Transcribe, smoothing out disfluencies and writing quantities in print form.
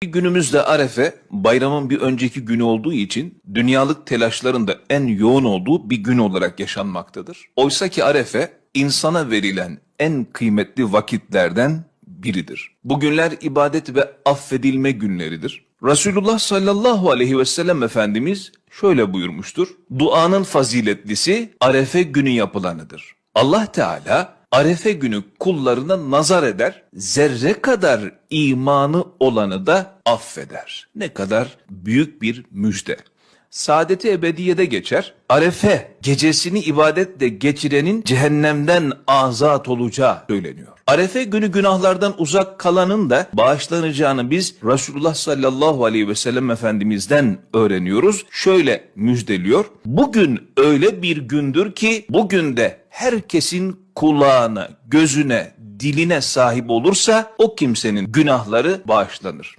Günümüzde Arefe bayramın bir önceki günü olduğu için dünyalık telaşların da en yoğun olduğu bir gün olarak yaşanmaktadır. Oysa ki Arefe insana verilen en kıymetli vakitlerden biridir. Bu günler ibadet ve affedilme günleridir. Resulullah sallallahu aleyhi ve sellem Efendimiz şöyle buyurmuştur: duanın faziletlisi Arefe günü yapılanıdır. Allah Teala Arefe günü kullarına nazar eder, zerre kadar imanı olanı da affeder. Ne kadar büyük bir müjde. Saadet-i ebediyede geçer. Arefe gecesini ibadetle geçirenin cehennemden azat olacağı söyleniyor. Arefe günü günahlardan uzak kalanın da bağışlanacağını biz Resulullah sallallahu aleyhi ve sellem Efendimiz'den öğreniyoruz. Şöyle müjdeliyor: bugün öyle bir gündür ki bugün de herkesin kulağına, gözüne, diline sahip olursa o kimsenin günahları bağışlanır.